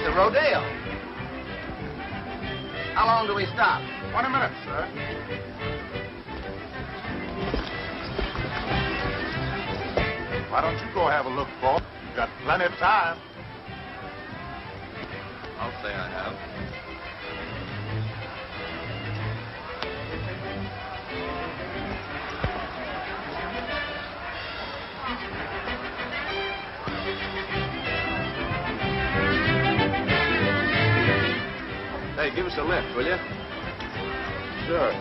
It's a rodeo. How long do we stop? 20 minutes, sir. Why don't you go have a look, boss? You've got plenty of time. I'll say I have. Hey, give us a lift, will you? Sure.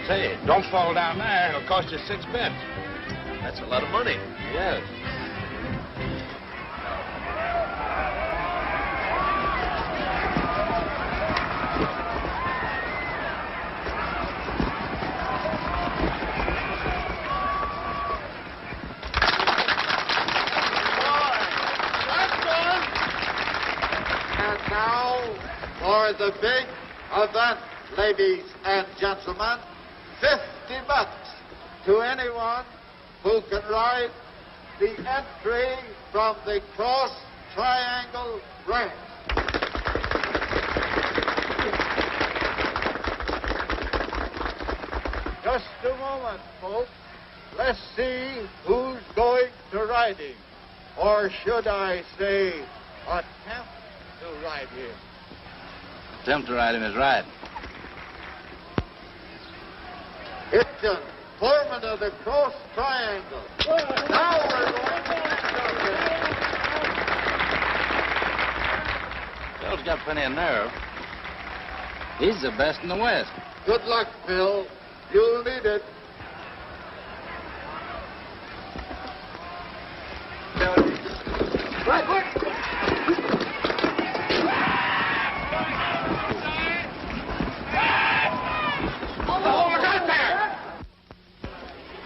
Say, don't fall down there. It'll cost you 6 bits. That's a lot of money. Yes. And now for the big event, ladies and gentlemen, 50 bucks to anyone who can ride the entry from the Cross Triangle Ranch. Just a moment, folks. Let's see who's going to ride him. Or should I say, attempt to ride him. Attempt to ride him is right. Hitchin, foreman of the Cross Triangle. Now we're going to Phil's got plenty of nerve. He's the best in the West. Good luck, Phil. You'll need it.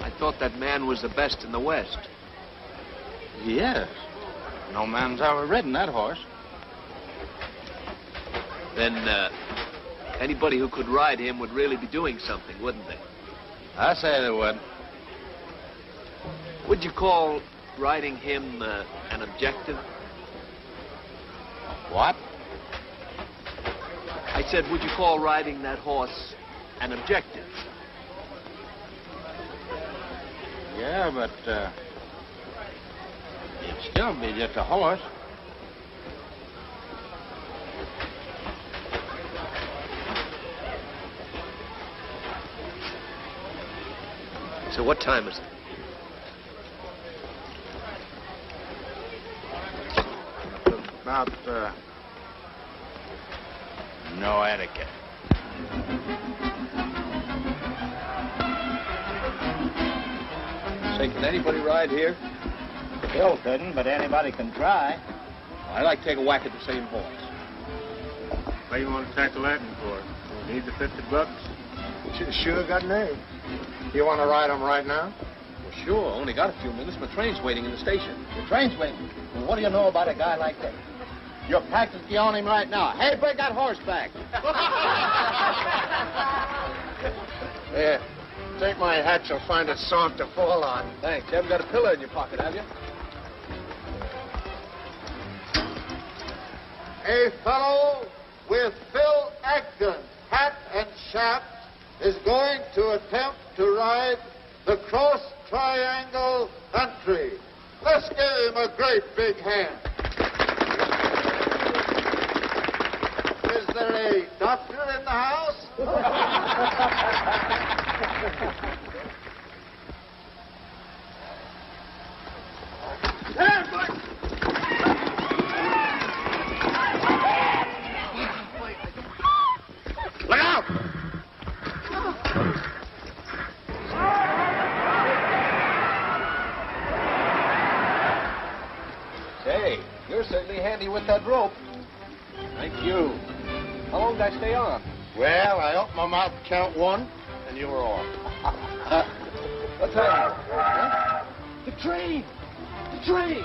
I thought that man was the best in the West. Yes. No man's ever ridden that horse. Then anybody who could ride him would really be doing something, wouldn't they? I say they would. Would you call riding him an objective? What? I said, would you call riding that horse an objective? Yeah, but it'd still be just a horse. So what time is it? About, No etiquette. Say, can anybody ride here? Phil couldn't, but anybody can try. I'd like to take a whack at the same horse. what do you want to tackle that for? You need the 50 bucks? Sure got nerve. You want to ride him right now? Well, sure. Only got a few minutes. My train's waiting in the station. The train's waiting. Well, what do you know about a guy like that? You're practically on him right now. Hey, bring that horse back. Yeah. Take my hat, you'll find it soft to fall on. Thanks. You haven't got a pillow in your pocket, have you? A fellow with Phil Acton's hat and shaft is going to attempt to ride the Cross Triangle Country. Let's give him a great big hand. Is there a doctor in the house? Look out! Say, you're certainly handy with that rope. Thank you. How long did I stay on? Well, I opened my mouth to count one, and you were off. What's that? Huh? The train! The train!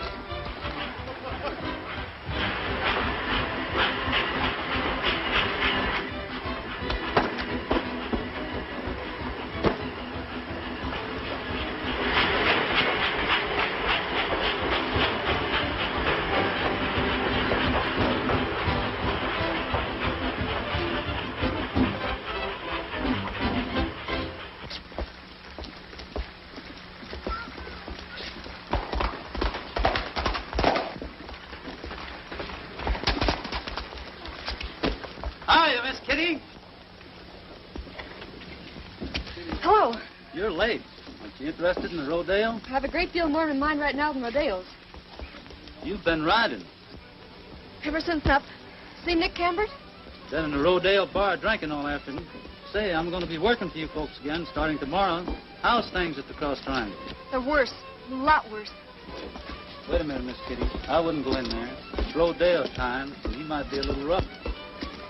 Hello. You're late. Aren't you interested in the rodeo? I have a great deal more in mind right now than rodeos. You've been riding. Ever since up. See Nick Cambert? Been in the rodeo bar drinking all afternoon. Say, I'm going to be working for you folks again starting tomorrow. How's things at the Cross Triangle? They're worse. A lot worse. Wait a minute, Miss Kitty. I wouldn't go in there. It's rodeo time, so he might be a little rough.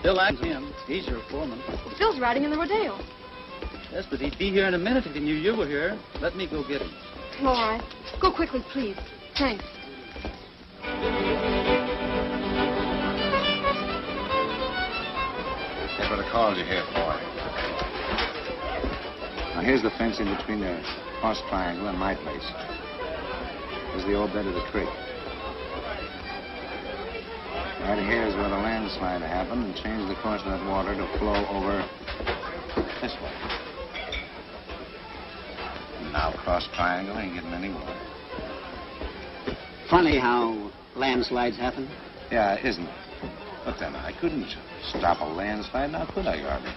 Bill Adams, him. He's your foreman. Bill's riding in the rodeo. Yes, but he'd be here in a minute if he knew you were here. Let me go get him. All right. Go quickly, please. Thanks. That's what I called you here for. Now, here's the fence in between the Cross Triangle and my place. Here's the old bed of the creek. Right here is where the landslide happened and changed the course of that water to flow over this way. And now Cross Triangle ain't getting any water. Funny how landslides happen. Yeah, isn't it? But then I couldn't stop a landslide, now could I, Garvey?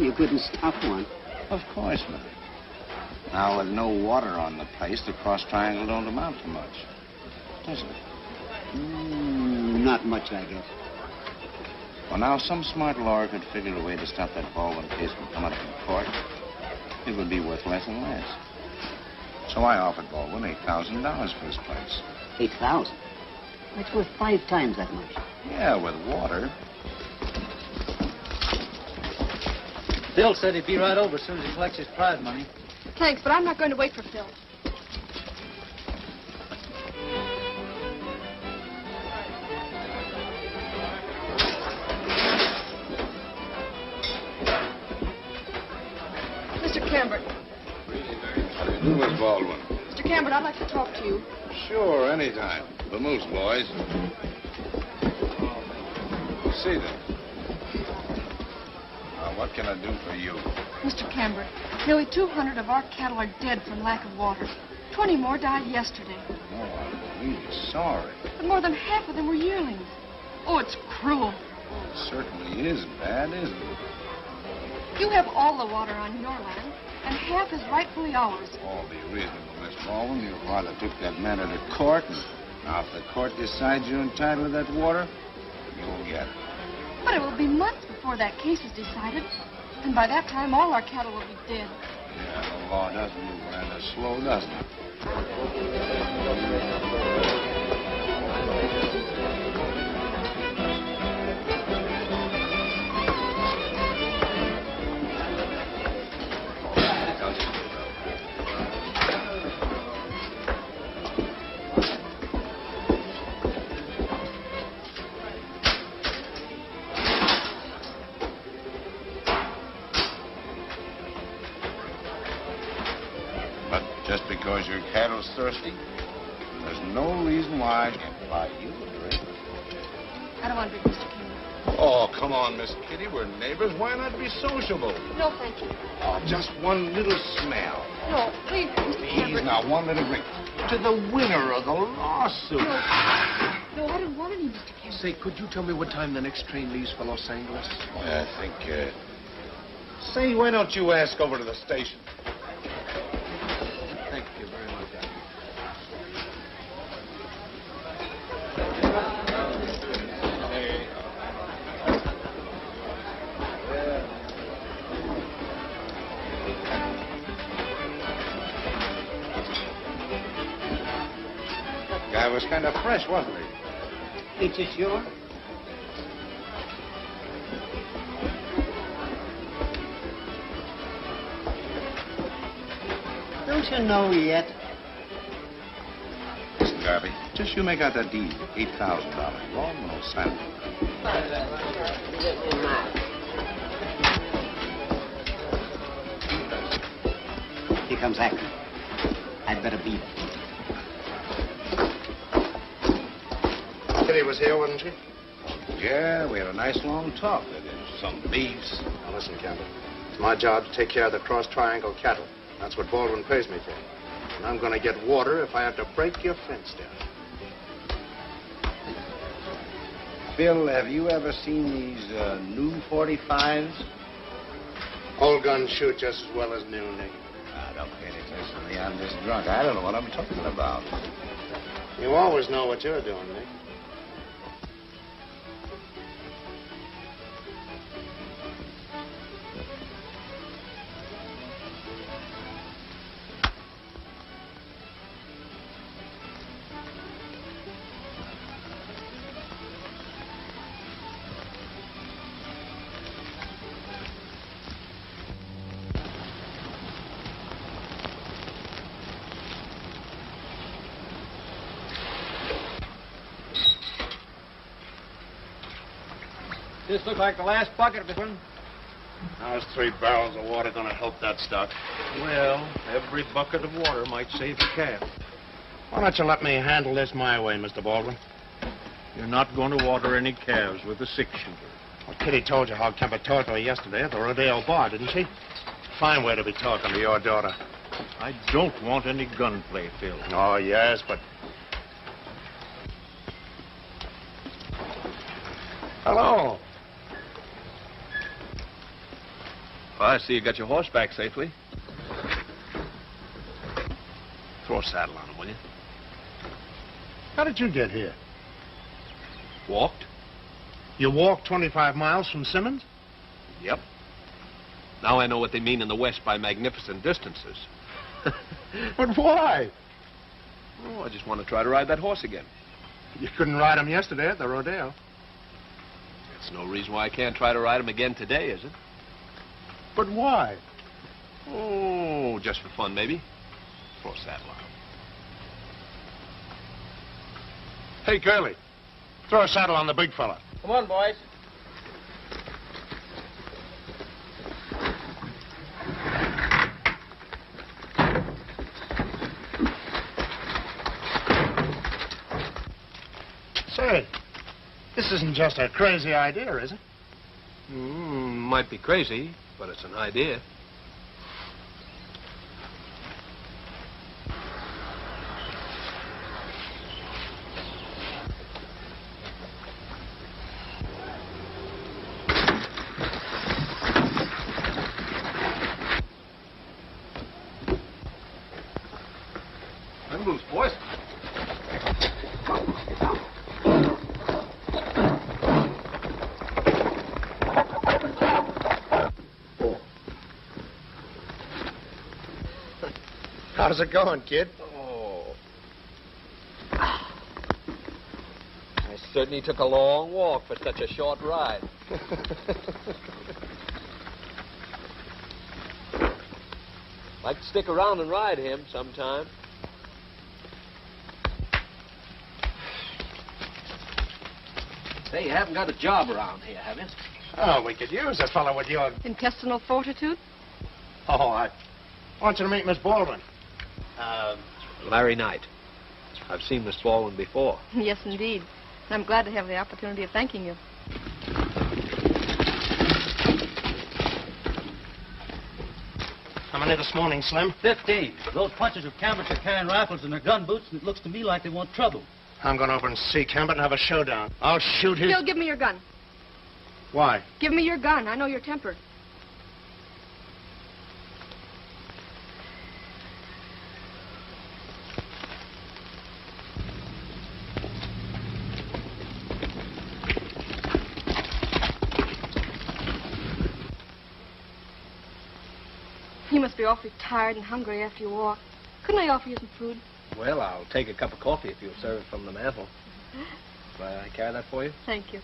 You couldn't stop one. Of course not. Now, with no water on the place, the Cross Triangle don't amount to much, does it? Not much, I guess. Well, now, some smart lawyer could figure a way to stop that Baldwin case from coming up in court. It would be worth less and less. So I offered Baldwin $8,000 for his place. 8,000? That's worth 5 times that much. Yeah, with water. Bill said he'd be right over as soon as he collects his prize money. Thanks, but I'm not going to wait for Phil. Mr. Cambert. How do you do, Miss Baldwin? Mr. Cambert, I'd like to talk to you. Sure, anytime. Vamoose, boys. See them. Now, what can I do for you? Mr. Cambert, nearly 200 of our cattle are dead from lack of water. 20 more died yesterday. Oh, I'm really sorry. But more than half of them were yearlings. Oh, it's cruel. It certainly is bad, isn't it? You have all the water on your land, and half is rightfully ours. Oh, be reasonable, Miss Baldwin. Your father took that matter to court, and now if the court decides you're entitled to that water, you'll get it. But it will be months before that case is decided. And by that time, all our cattle will be dead. Yeah, the law doesn't move around as slow, doesn't it? Just because your cattle's thirsty, there's no reason why I can't buy you a drink. I don't want to drink, Mr. Cambert. Oh, come on, Miss Kitty. We're neighbors. Why not be sociable? No, thank you. Oh, just one little smell. No, please, Mr. Please, Cambert. now, one little drink. To the winner of the lawsuit. No, I don't want any, Mr. Cambert. Say, could you tell me what time the next train leaves for Los Angeles? I think, Say, why don't you ask over to the station? Thank you very much. Guy was kind of fresh, wasn't he? Ain't you sure? Don't you know yet? Listen, Garvey, just you make out that deed. $8,000. Baldwin will sign it. Here comes Acton. I'd better beat it. Kitty was here, wasn't she? Yeah, we had a nice long talk. Some beefs. Now, listen, Campbell. It's my job to take care of the Cross Triangle cattle. That's what Baldwin pays me for. And I'm going to get water if I have to break your fence down. Bill, have you ever seen these new 45s? Oh, Old guns shoot just as well as new, Nick. Ah, don't pay any attention to me. I'm just drunk. I don't know what I'm talking about. You always know what you're doing, Nick. This looks like the last bucket of this one. How's 3 barrels of water going to help that stock? Well, every bucket of water might save a calf. Why don't you let me handle this my way, Mr. Baldwin? You're not going to water any calves with a 6-shooter. Well, Kitty told you how Kemper talked to her yesterday at the Rodeo bar, didn't she? Fine way to be talking to your daughter. I don't want any gunplay, Phil. Oh, yes, but... Hello. Well, I see you got your horse back safely. Throw a saddle on him, will you? How did you get here? Walked? You walked 25 miles from Simmons? Yep. Now I know what they mean in the West by magnificent distances. But why? Oh, I just want to try to ride that horse again. You couldn't ride him yesterday at the rodeo. That's no reason why I can't try to ride him again today, is it? But why? Oh, just for fun, maybe. Throw a saddle on him. Hey, Curly, throw a saddle on the big fella. Come on, boys. Say, this isn't just a crazy idea, is it? Might be crazy, but it's an idea. I'm loose, boys. How's it going, kid? Oh. I certainly took a long walk for such a short ride. Like to stick around and ride him sometime. Say, you haven't got a job around here, have you? Oh, we could use a fellow with your... Intestinal fortitude? Oh, I want you to meet Miss Baldwin. Larry Knight. I've seen Miss Baldwin before. Yes, indeed. And I'm glad to have the opportunity of thanking you. How many this morning, Slim? 15. Those punches of Camberts are carrying rifles in their gun boots, and it looks to me like they want trouble. I'm going over and see Cambert and have a showdown. I'll shoot his... Phil, give me your gun. Why? Give me your gun. I know your temper. You must be awfully tired and hungry after your walk. Couldn't I offer you some food? Well, I'll take a cup of coffee if you'll serve it from the mantel. May I carry that for you? Thank you.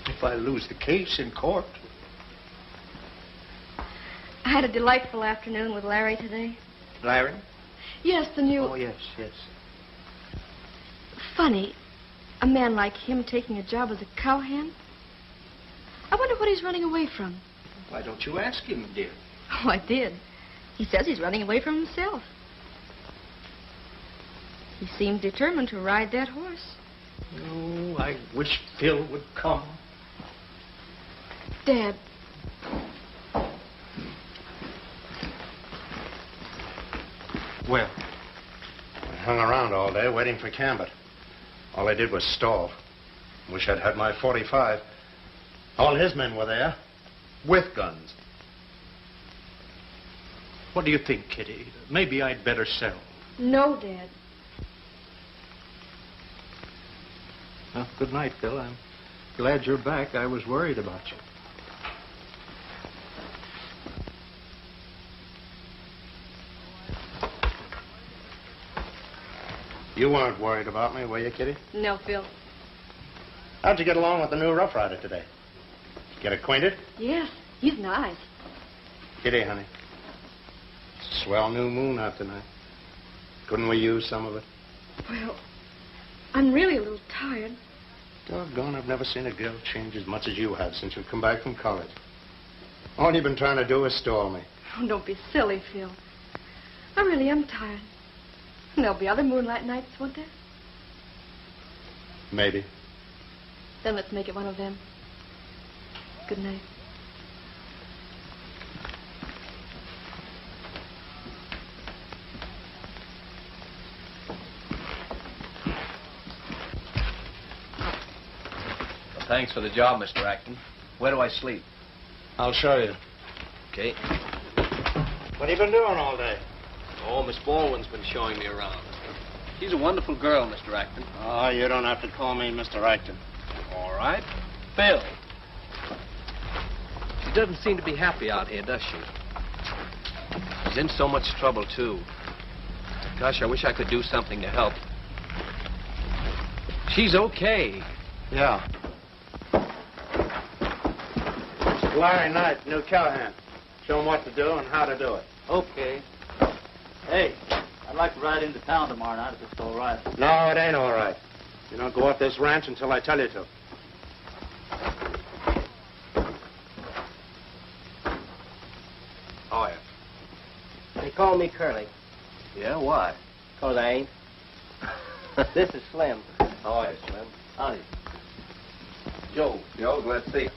If I lose the case in court. I had a delightful afternoon with Larry today. Larry? Yes, the new... Oh, yes. Funny, a man like him taking a job as a cowhand. I wonder what he's running away from. Why don't you ask him, dear? Oh, I did. He says he's running away from himself. He seemed determined to ride that horse. Oh, I wish Phil would come. Dad. Well? I hung around all day waiting for Cambert. All I did was stall. Wish I'd had my .45. All his men were there, with guns. What do you think, Kitty? Maybe I'd better sell. No, Dad. Well, good night, Phil. I'm glad you're back. I was worried about you. You weren't worried about me, were you, Kitty? No, Phil. How'd you get along with the new Rough Rider today? Get acquainted? Yes, he's nice. Kitty, honey. It's a swell new moon out tonight. Couldn't we use some of it? Well, I'm really a little tired. Doggone, I've never seen a girl change as much as you have since you've come back from college. All you've been trying to do is stall me. Oh, don't be silly, Phil. I really am tired. And there'll be other moonlight nights, won't there? Maybe. Then let's make it one of them. Good night. Well, thanks for the job, Mr. Acton. Where do I sleep? I'll show you. Okay. What have you been doing all day? Oh, Miss Baldwin's been showing me around. She's a wonderful girl, Mr. Acton. Oh, you don't have to call me Mr. Acton. All right. Phil. She doesn't seem to be happy out here, does she? She's in so much trouble, too. Gosh, I wish I could do something to help. She's okay. Yeah. Larry Knight, new cowhand. Show him what to do and how to do it. Okay. Hey, I'd like to ride into town tomorrow night if it's all right. No, it ain't all right. You don't go off this ranch until I tell you to. Oh, yeah. They call me Curly. Yeah, why? 'Cause I ain't. This is Slim. How are you, Slim? Howdy. Joe. Joe, glad to see you.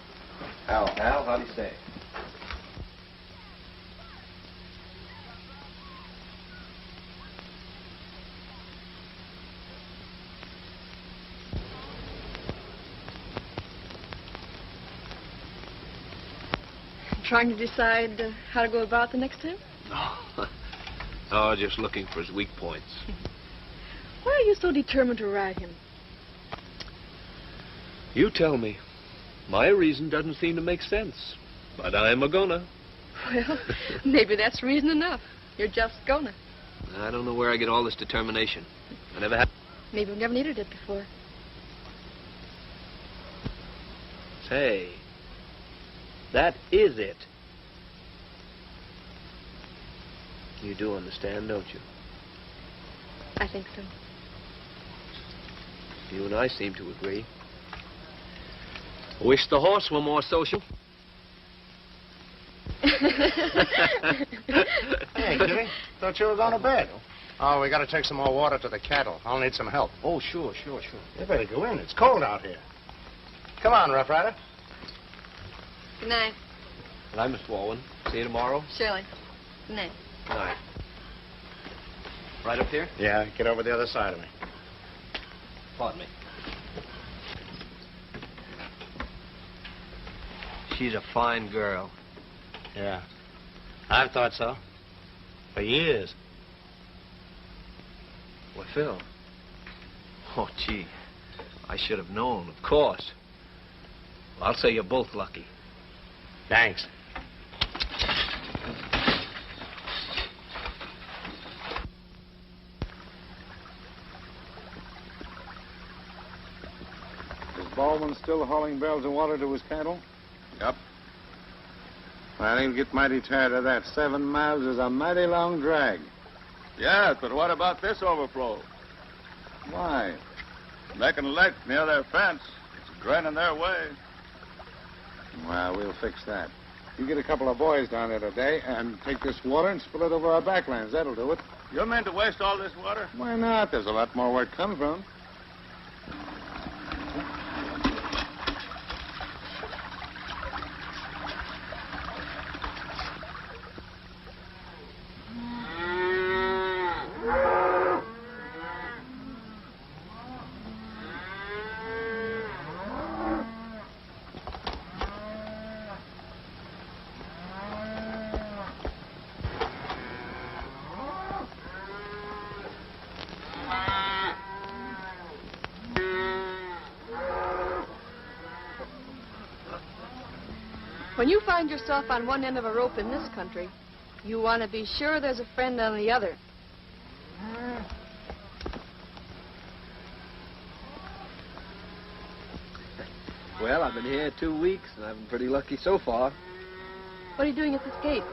Al, how do you say? Trying to decide how to go about the next time? No. Oh, just looking for his weak points. Why are you so determined to ride him? You tell me. My reason doesn't seem to make sense, but I'm a-gonna. Well, maybe that's reason enough. You're just gonna. I don't know where I get all this determination. I never have. Maybe we've never needed it before. Say, that is it. You do understand, don't you? I think so. You and I seem to agree. I wish the horse were more social. Hey, Kitty. Thought you were going to bed. Oh, we got to take some more water to the cattle. I'll need some help. Oh, sure. You better go in. It's cold out here. Come on, Rough Rider. Good night. And I'm Miss Baldwin. See you tomorrow. Shirley. Good night. Good night. Right up here? Yeah, get over the other side of me. Pardon me. She's a fine girl. Yeah. I've thought so. For years. Well, Phil. Oh, gee. I should have known, of course. Well, I'll say you're both lucky. Thanks. Is Baldwin still hauling barrels of water to his cattle? Yep. Well, he'll get mighty tired of that. 7 miles is a mighty long drag. Yes, but what about this overflow? Why? Making a lake near their fence. It's draining their way. Well, we'll fix that. You get a couple of boys down there today and take this water and spill it over our backlands. That'll do it. You mean to waste all this water? Why not? There's a lot more where it comes from. When you find yourself on one end of a rope in this country, you want to be sure there's a friend on the other. Well, I've been here 2 weeks, and I've been pretty lucky so far. What are you doing at this gate?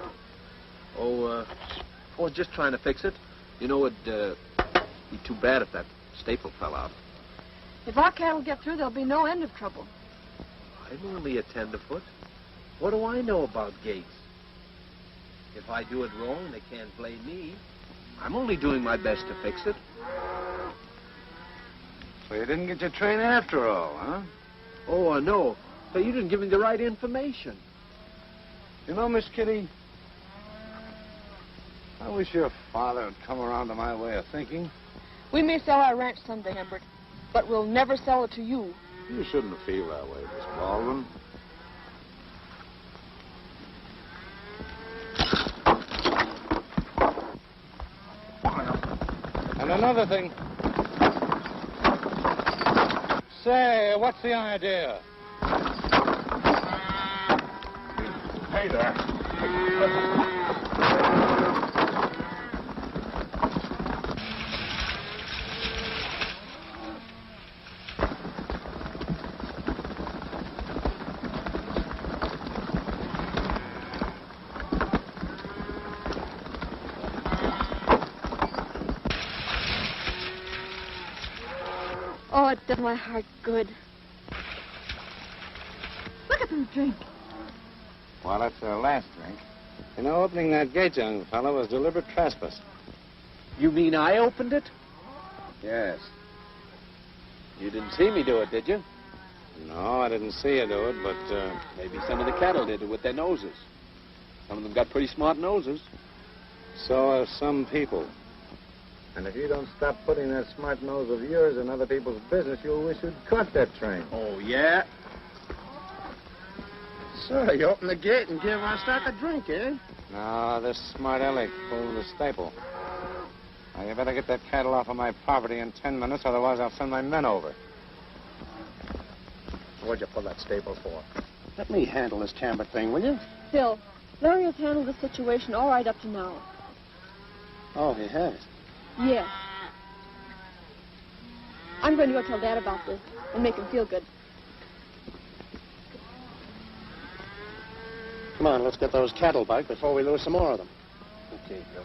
Just trying to fix it. You know, it'd be too bad if that staple fell out. If our cattle get through, there'll be no end of trouble. I'm only a tenderfoot. What do I know about gates? If I do it wrong, they can't blame me. I'm only doing my best to fix it. So you didn't get your train after all, huh? Oh, no. But you didn't give me the right information. You know, Miss Kitty, I wish your father had come around to my way of thinking. We may sell our ranch someday, Humbert, but we'll never sell it to you. You shouldn't feel that way, Miss Baldwin. And another thing. Say, what's the idea? Hey there. Oh, it does my heart good. Look at them drink. Well, that's their last drink. You know, opening that gate, young fellow, was deliberate trespass. You mean I opened it? Yes. You didn't see me do it, did you? No, I didn't see you do it, but, Maybe some of the cattle did it with their noses. Some of them got pretty smart noses. so have some people. And if you don't stop putting that smart nose of yours in other people's business, you'll wish you'd caught that train. Oh, yeah? So you open the gate and give our stock a drink, eh? No, this smart aleck pulled the staple. Now, you better get that cattle off of my property in 10 minutes, otherwise I'll send my men over. What'd you pull that staple for? Let me handle this Cambert thing, will you? Phil, Larry has handled the situation all right up to now. Oh, he has? Yes. I'm going to go tell Dad about this and make him feel good. Come on, let's get those cattle back before we lose some more of them. Okay, Bill.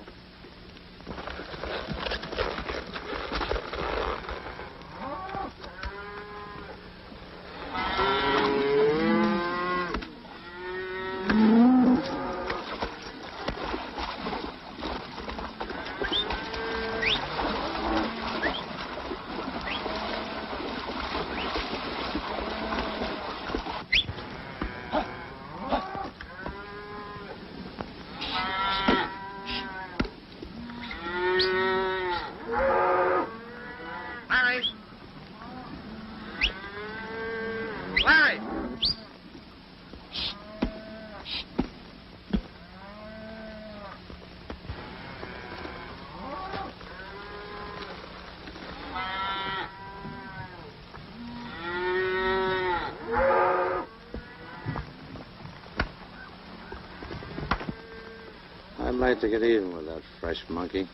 I'd like to get even with that fresh monkey.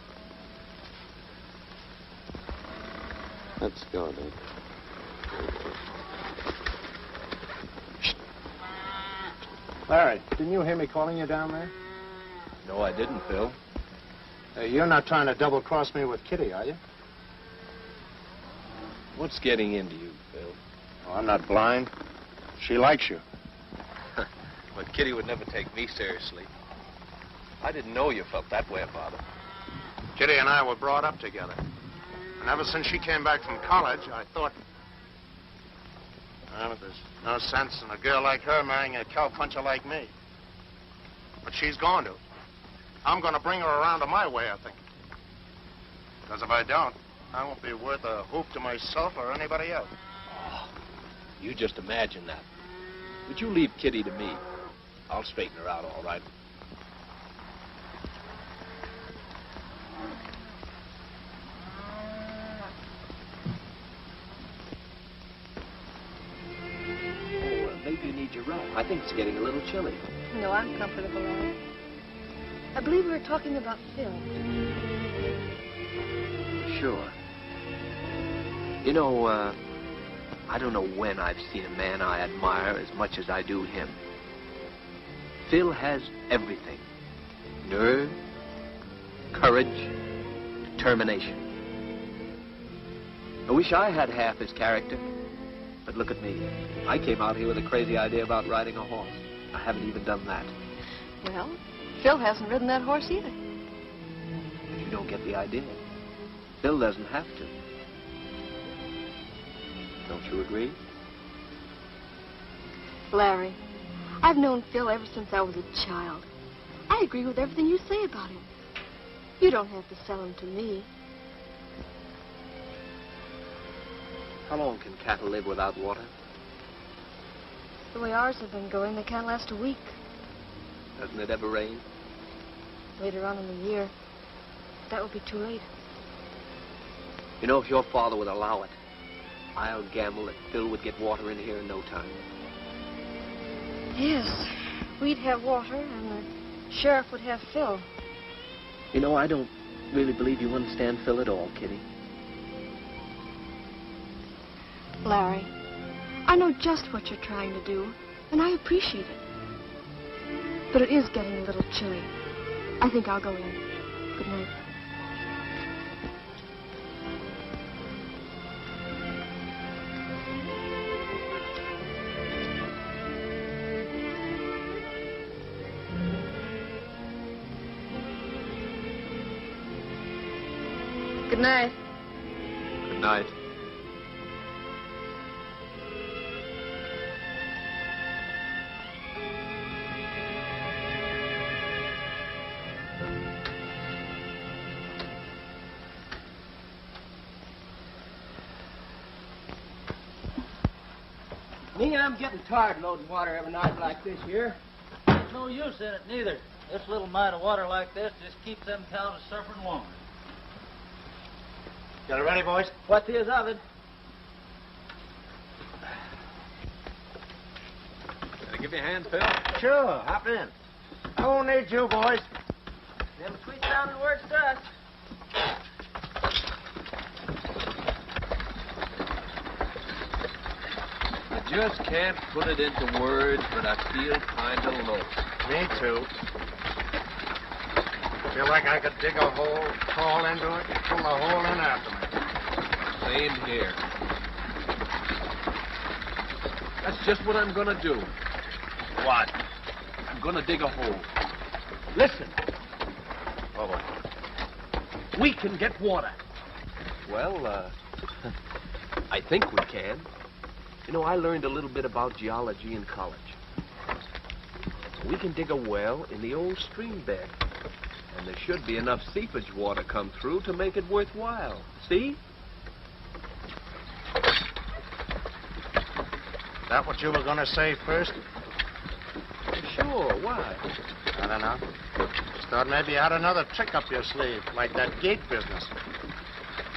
Let's go, Dick. Larry, didn't you hear me calling you down there? No, I didn't, Phil. You're not trying to double-cross me with Kitty, are you? What's getting into you, Phil? Oh, I'm not blind. She likes you. But Kitty would never take me seriously. I didn't know you felt that way about her. Kitty and I were brought up together. And ever since she came back from college, I thought... Well, there's no sense in a girl like her marrying a cowpuncher like me. But she's going to. I'm going to bring her around to my way, I think. Because if I don't, I won't be worth a hoop to myself or anybody else. Oh, you just imagine that. Would you leave Kitty to me? I'll straighten her out all right. Maybe you need your wrap. I think it's getting a little chilly. No, I'm comfortable, Larry. I believe we were talking about Phil. Sure. You know, I don't know when I've seen a man I admire as much as I do him. Phil has everything. Nerve, courage, determination. I wish I had half his character. But look at me. I came out here with a crazy idea about riding a horse. I haven't even done that. Well, Phil hasn't ridden that horse either. But you don't get the idea. Phil doesn't have to. Don't you agree? Larry, I've known Phil ever since I was a child. I agree with everything you say about him. You don't have to sell him to me. How long can cattle live without water? The way ours have been going, they can't last a week. Doesn't it ever rain? Later on in the year. That would be too late. You know, if your father would allow it, I'll gamble that Phil would get water in here in no time. Yes, we'd have water, and the sheriff would have Phil. You know, I don't really believe you understand Phil at all, Kitty. Larry, I know just what you're trying to do, and I appreciate it. But it is getting a little chilly. I think I'll go in. Good night. Good night. Good night. Me, I'm getting tired loading water every night like this here. There's no use in it, neither. This little mite of water like this just keeps them cows suffering longer. Got it ready, boys? What is of it? Can I give you a hand, Phil? Sure, hop in. I won't need you, boys. Them sweet sounding words to us. I just can't put it into words, but I feel kind of low. Me too. Feel like I could dig a hole, crawl into it, and pull the hole in after me. Same here. That's just what I'm gonna do. What? I'm gonna dig a hole. Listen. Oh, boy. We can get water. Well, I think we can. You know, I learned a little bit about geology in college. We can dig a well in the old stream bed. And there should be enough seepage water come through to make it worthwhile. See? That what you were going to say first? Sure, why? I don't know. Just thought maybe you had another trick up your sleeve, like that gate business.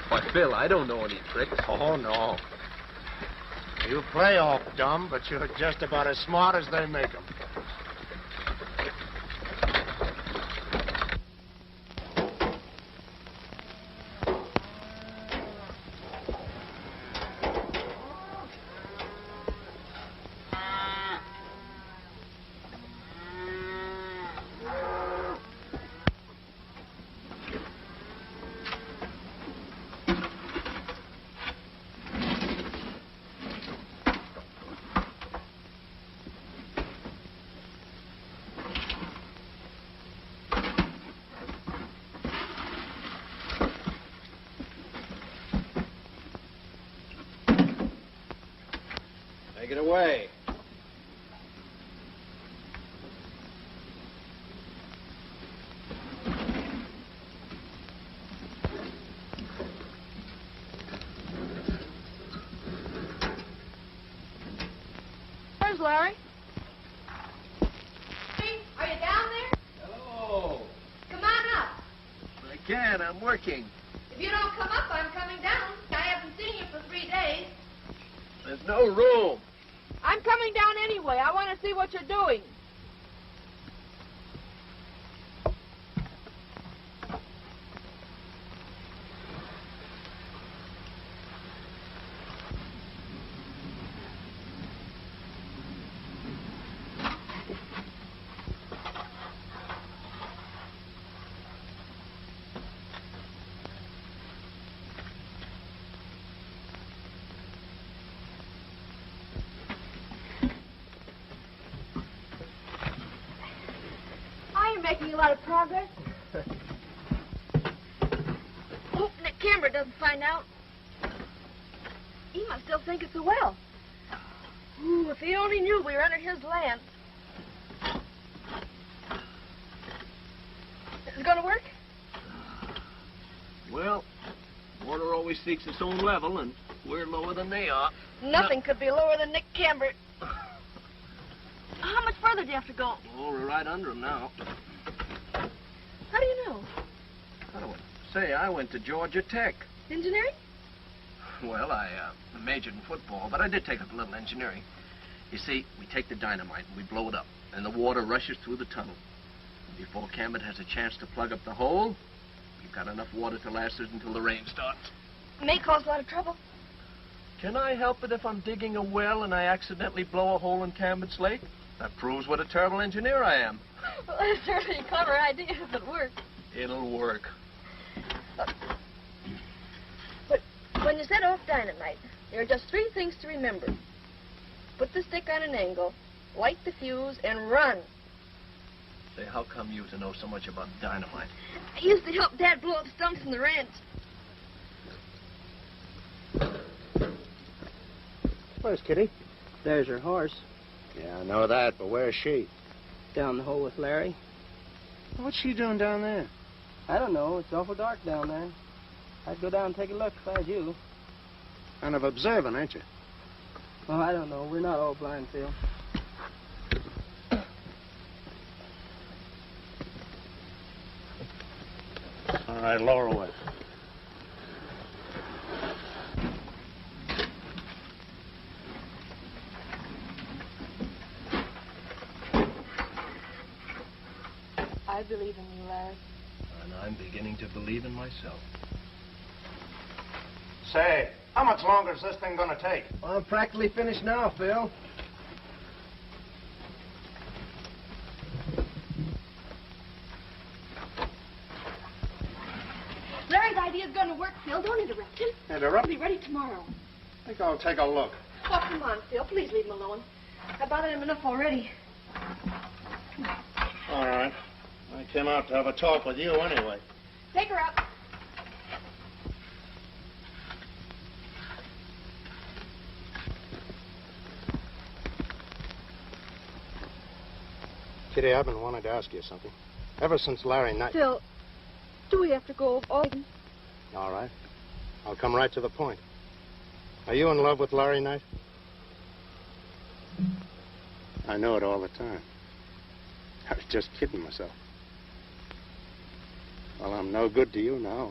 Why, Phil, I don't know any tricks. Oh, no. You play off dumb, but you're just about as smart as they make 'em. Larry. Hey, are you down there? Hello. Come on up. I can't. I'm working. If you don't come up, I'm coming down. I haven't seen you for 3 days. There's no room. I'm coming down anyway. I want to see what you're doing. Making a lot of progress. Hope Nick Camber doesn't find out. He must still think it's a well. Ooh, if he only knew we were under his land. Is it going to work? Well, water always seeks its own level, and we're lower than they are. Nothing could be lower than Nick Camber. How much further do you have to go? Oh, we're right under him now. How do you know? I went to Georgia Tech. Engineering? Well, I majored in football, but I did take up a little engineering. You see, we take the dynamite and we blow it up, and the water rushes through the tunnel. And before Cambert has a chance to plug up the hole, we've got enough water to last us until the rain starts. It may cause a lot of trouble. Can I help it if I'm digging a well and I accidentally blow a hole in Cambert's lake? That proves what a terrible engineer I am. Well, that's certainly a clever idea if it works. It'll work. But when you set off dynamite, there are just 3 things to remember. Put the stick on an angle, light the fuse, and run. Say, how come you to know so much about dynamite? I used to help Dad blow up stumps in the ranch. Where's Kitty? There's her horse. Yeah, I know that, but where's she? Down the hole with Larry. What's she doing down there? I don't know. It's awful dark down there. I'd go down and take a look if I was you. Kind of observant, ain't you? Well, I don't know. We're not all blind, Phil. All right, lower away. I believe in you, Larry. And I'm beginning to believe in myself. Say, how much longer is this thing going to take? Well, I'm practically finished now, Phil. Larry's idea is going to work, Phil. Don't interrupt him. Interrupt? He'll be ready tomorrow. I think I'll take a look. Oh, come on, Phil. Please leave him alone. I bothered him enough already. All right. I came out to have a talk with you anyway. Take her up. Kitty, I've been wanting to ask you something. Ever since Larry Knight... Phil, do we have to go all... All right. I'll come right to the point. Are you in love with Larry Knight? I know it all the time. I was just kidding myself. Well, I'm no good to you now.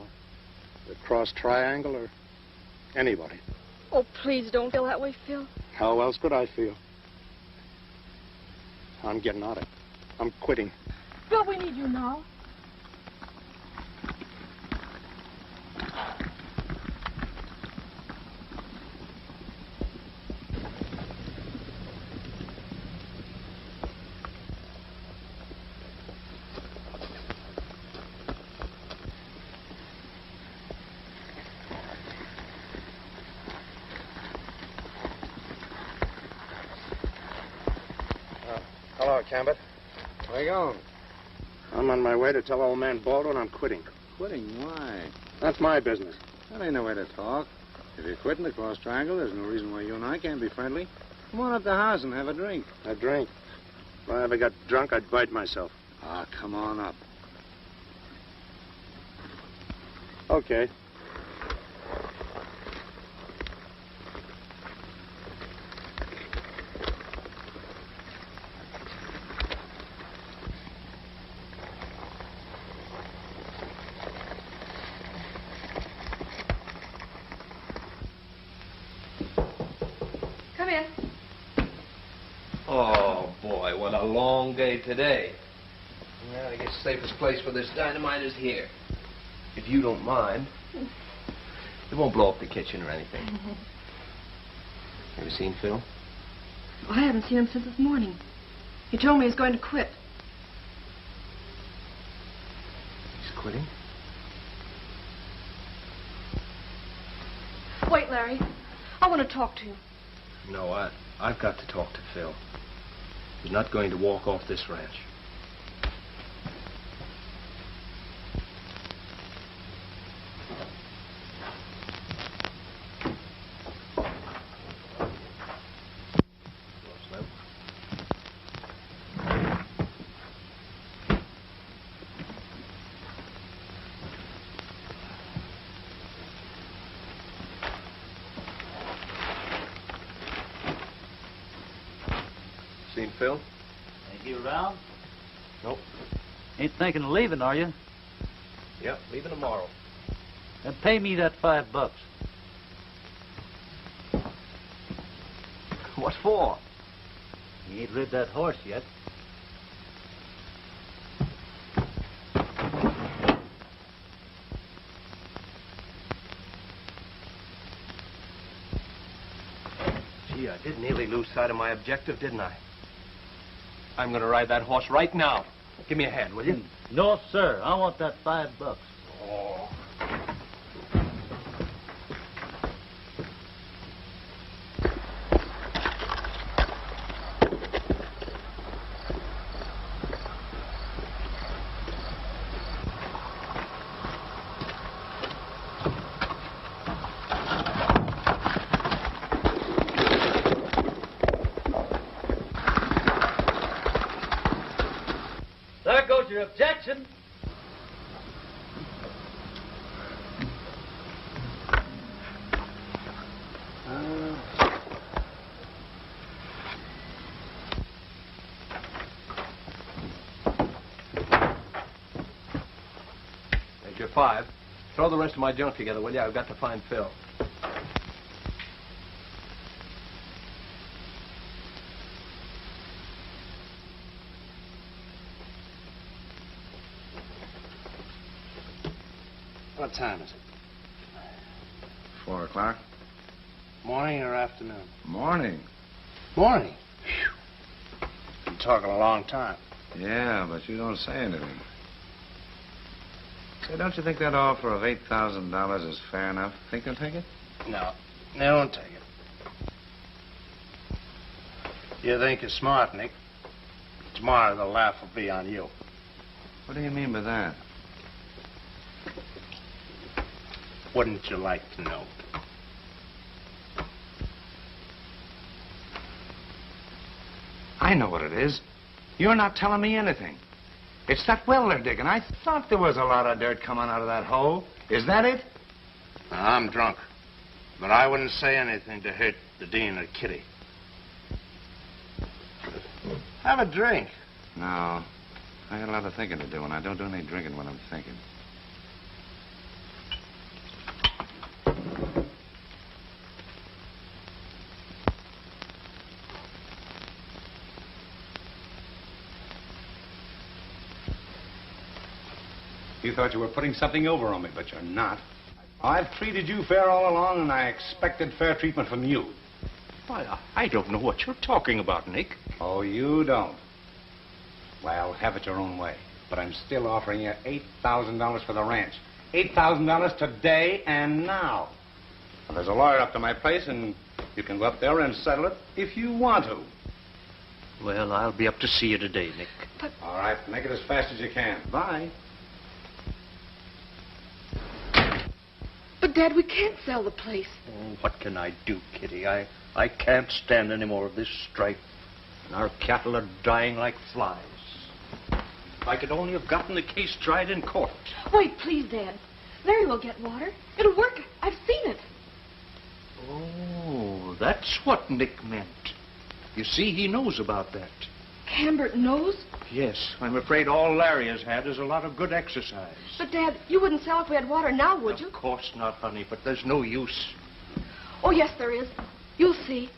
The cross triangle or anybody. Oh, please don't feel that way, Phil. How else could I feel? I'm getting out of it. I'm quitting. Phil, we need you now. Hello, Cambert. Where you going? I'm on my way to tell old man Baldwin I'm quitting. Quitting? Why? That's my business. That ain't no way to talk. If you're quitting the Cross Triangle, there's no reason why you and I can't be friendly. Come on up to the house and have a drink. A drink? If I ever got drunk, I'd bite myself. Ah, come on up. Okay. Come in. Oh, boy, what a long day today. Well, I guess the safest place for this dynamite is here. If you don't mind. It won't blow up the kitchen or anything. Have you seen Phil? Oh, I haven't seen him since this morning. He told me he was going to quit. He's quitting? Wait, Larry. I want to talk to you. No, I've got to talk to Phil. He's not going to walk off this ranch. Seen Phil? Ain't he around? Nope. Ain't thinking of leaving, are you? Yep, leaving tomorrow. Then pay me that $5. What for? He ain't rid that horse yet. Gee, I did nearly lose sight of my objective, didn't I? I'm going to ride that horse right now. Give me a hand, will you? No, sir. I want that $5. Oh. There goes your objection. There's your $5. Throw the rest of my junk together, will you? I've got to find Phil. What time is it? 4 o'clock? Morning or afternoon? Morning. Morning. Phew. Been talking a long time. Yeah, but you don't say anything. Say, don't you think that offer of $8,000 is fair enough? Think they'll take it? No, they won't take it. You think you're smart, Nick. Tomorrow the laugh will be on you. What do you mean by that? Wouldn't you like to know? I know what it is. You're not telling me anything. It's that well they're digging. I thought there was a lot of dirt coming out of that hole. Is that it? Now, I'm drunk, but I wouldn't say anything to hurt the Dean or Kitty. Have a drink. No. I got a lot of thinking to do, and I don't do any drinking when I'm thinking. You thought you were putting something over on me, but you're not. I've treated you fair all along, and I expected fair treatment from you. Why, I don't know what you're talking about, Nick. Oh, you don't? Well, have it your own way. But I'm still offering you $8,000 for the ranch. $8,000 today and now. Well, there's a lawyer up to my place, and you can go up there and settle it if you want to. Well, I'll be up to see you today, Nick. But... All right, make it as fast as you can. Bye. But, Dad, we can't sell the place. Oh, what can I do, Kitty? I can't stand any more of this strife. And our cattle are dying like flies. If I could only have gotten the case tried in court. Wait, please, Dad. Larry will get water. It'll work. I've seen it. Oh, that's what Nick meant. You see, he knows about that. Cambert knows? Yes, I'm afraid all Larry has had is a lot of good exercise. But, Dad, you wouldn't sell if we had water now, would you? Of course not, honey, but there's no use. Oh, yes, there is. You'll see.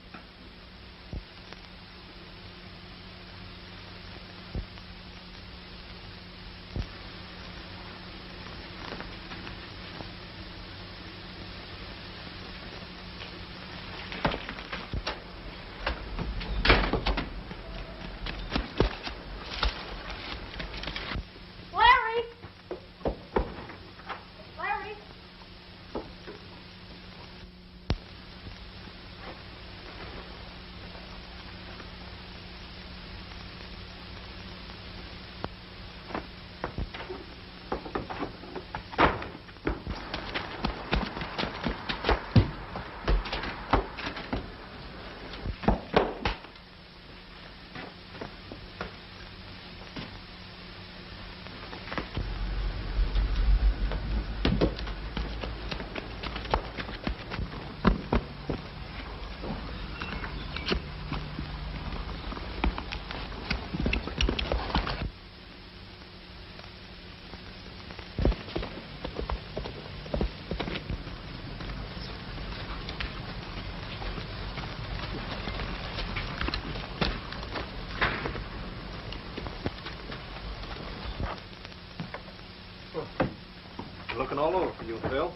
looking all over for you, Phil.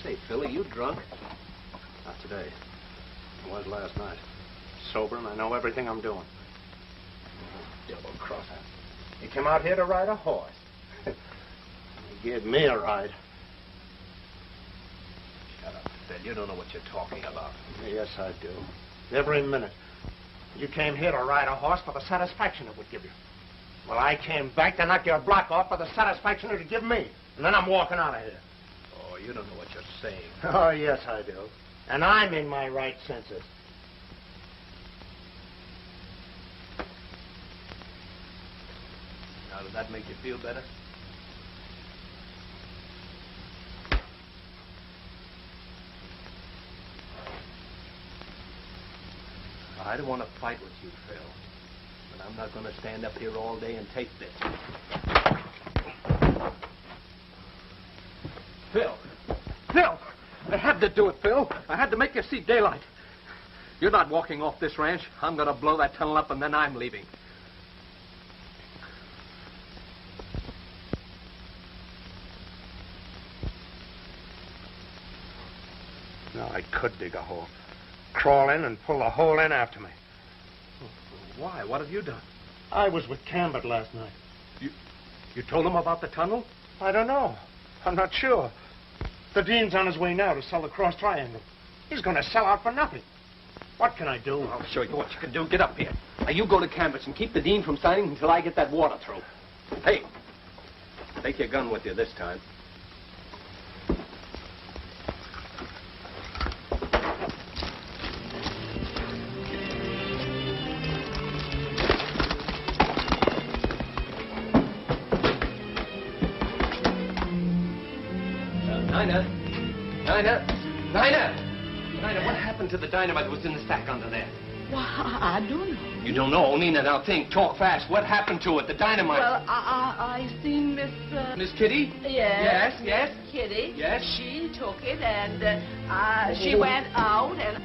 Say, Phil, are you drunk? Not today. I was last night. Sober, and I know everything I'm doing. Double crosser. He came out here to ride a horse. He gave me a ride. Shut up, Phil. You don't know what you're talking about. Yes, I do. Every minute. You came here to ride a horse for the satisfaction it would give you. Well, I came back to knock your block off for the satisfaction it would give me. And then I'm walking out of here. Oh, you don't know what you're saying. Oh, yes, I do. And I'm in my right senses. Now, does that make you feel better? I don't want to fight with you, Phil. But I'm not going to stand up here all day and take this. Phil! Phil! I had to do it, Phil. I had to make you see daylight. You're not walking off this ranch. I'm going to blow that tunnel up, and then I'm leaving. Now, I could dig a hole. Crawl in and pull the hole in after me. Why? What have you done? I was with Cambert last night. You told him about the tunnel? I don't know. I'm not sure. The Dean's on his way now to sell the Cross Triangle. He's going to sell out for nothing. What can I do? I'll show you what you can do. Get up here. Now, you go to Cambert's and keep the Dean from signing until I get that water through. Hey, take your gun with you this time. Nina, what happened to the dynamite that was in the stack under there? Well, I don't know. You don't know? Nina, now think. Talk fast. What happened to it, the dynamite? Well, I seen Miss... Miss Kitty? Yes. Yes? Kitty. Yes? She took it, and she went out, and...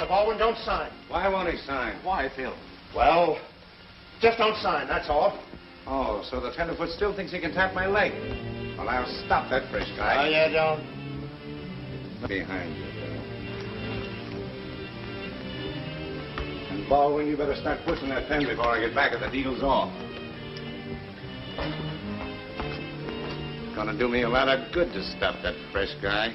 Baldwin, don't sign. Why won't he sign? Why, Phil? Well, just don't sign, that's all. Oh, so the tenderfoot still thinks he can tap my leg. Well, I'll stop that fresh guy. Oh, you don't. Behind you, Bill. And Baldwin, you better start pushing that pen before I get back, or the deal's off. Gonna do me a lot of good to stop that fresh guy.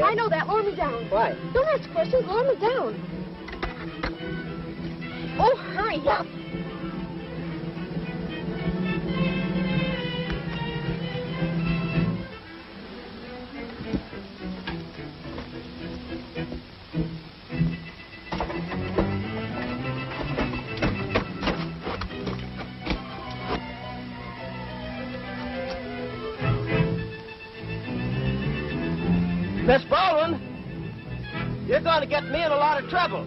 I know that. Lower me down. Why? Don't ask questions. Lower me down. Oh, hurry up. Miss Baldwin, you're going to get me in a lot of trouble.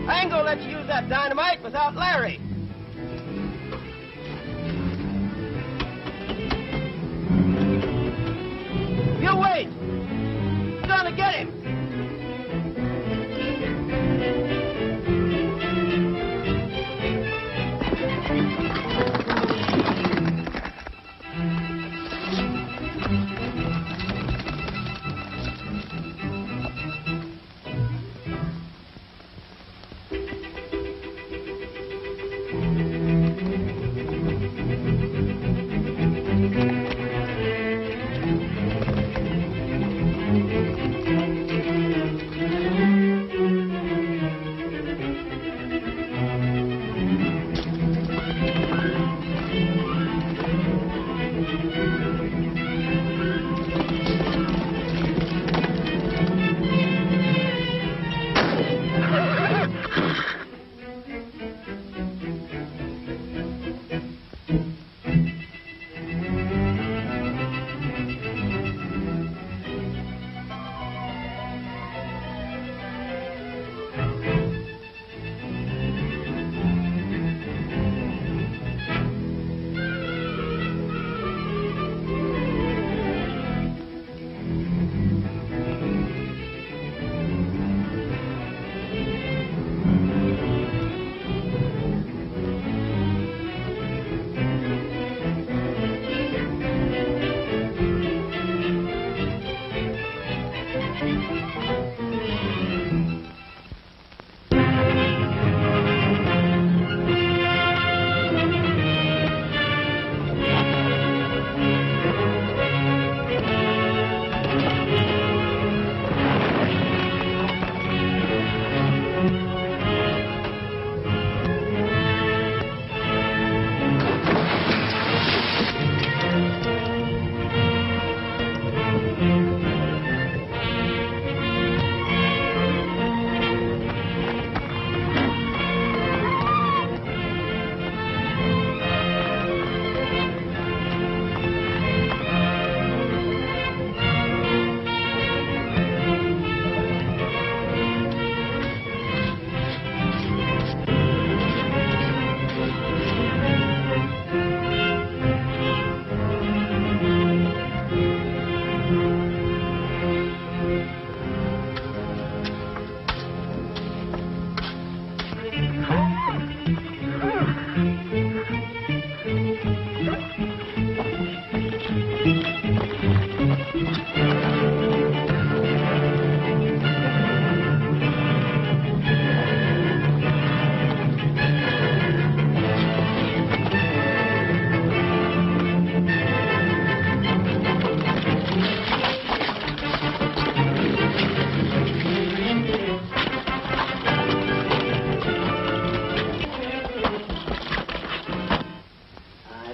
I ain't going to let you use that dynamite without Larry. You wait. You're going to get him.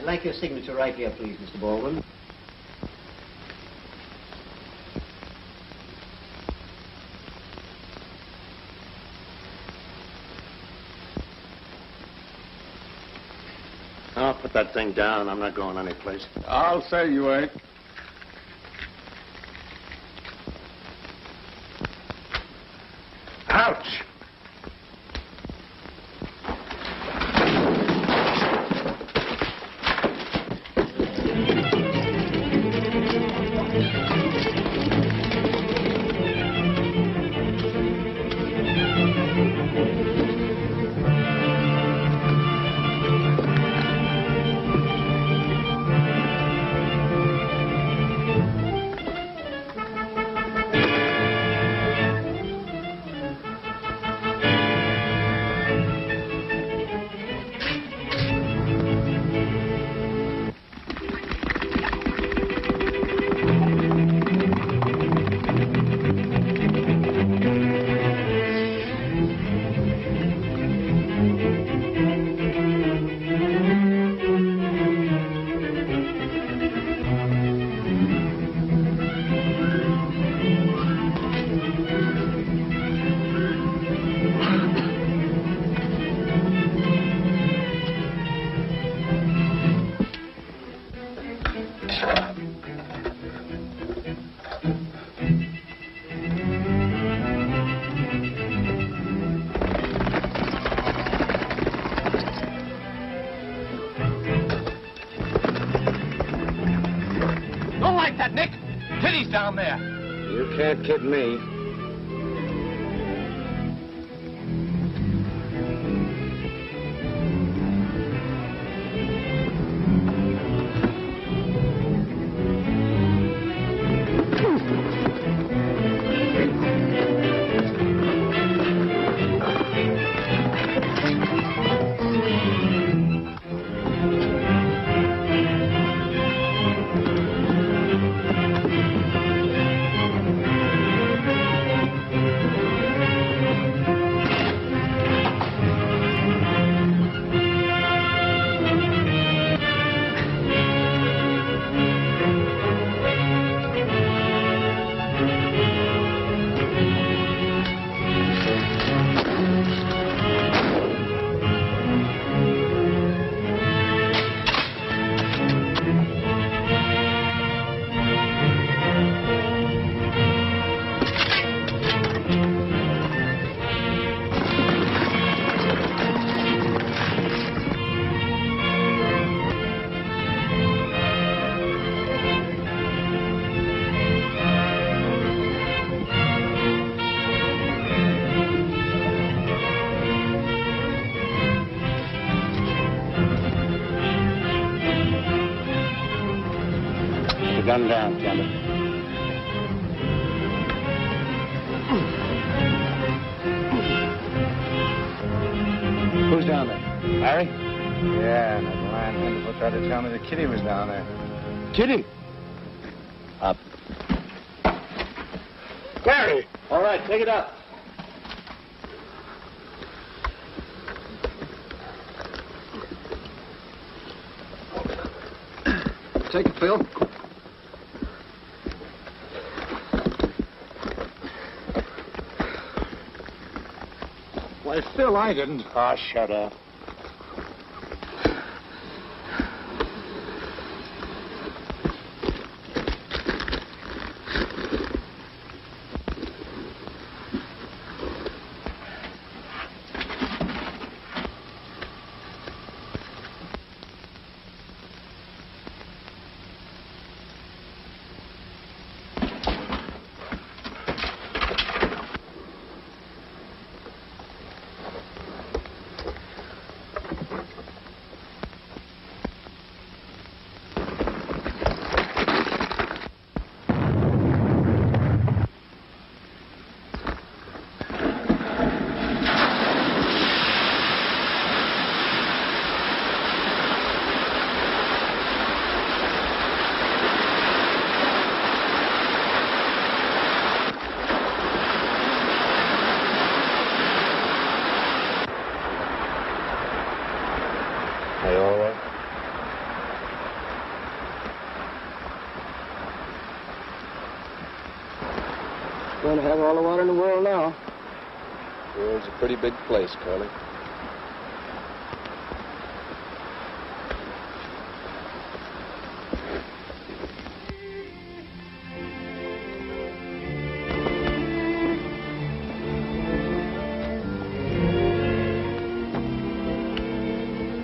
like your signature right here, please, Mr. Baldwin. I'll put that thing down. I'm not going anyplace. I'll say you ain't. Ouch! Don't like that, Nick. Kitty's down there. You can't kid me. Gun down, Campbell. Who's down there? Harry? Yeah, and that blind Wonderful tried to tell me that Kitty was down there. Kitty? Up. Larry! All right, take it up. Take it, Phil. Why, Phil, I didn't. Oh, shut up. going to have all the water in the world now. The world's a pretty big place, Curly.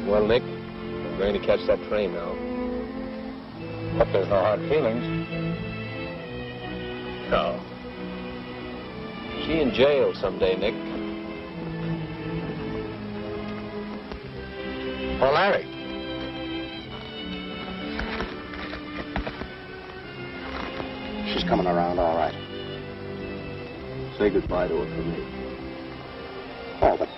Well, Nick, I'm going to catch that train now. Hope there's no hard feelings. No. She in jail someday, Nick. Oh, Larry. She's coming around all right. Say goodbye to her for me. Oh, but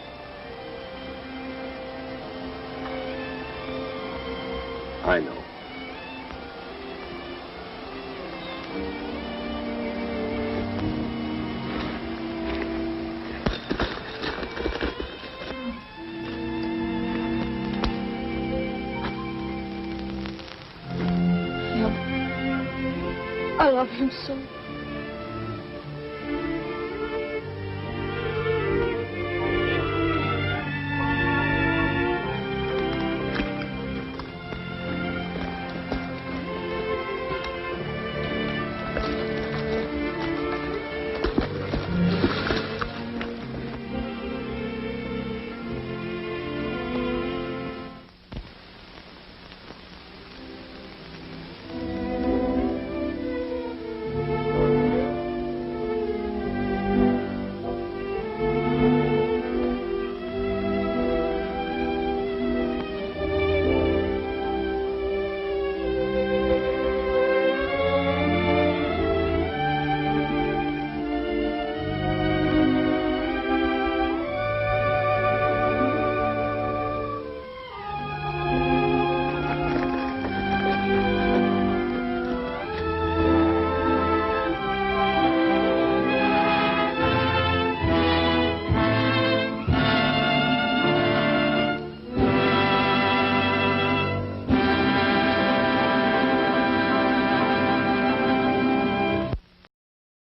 I know. I love him so.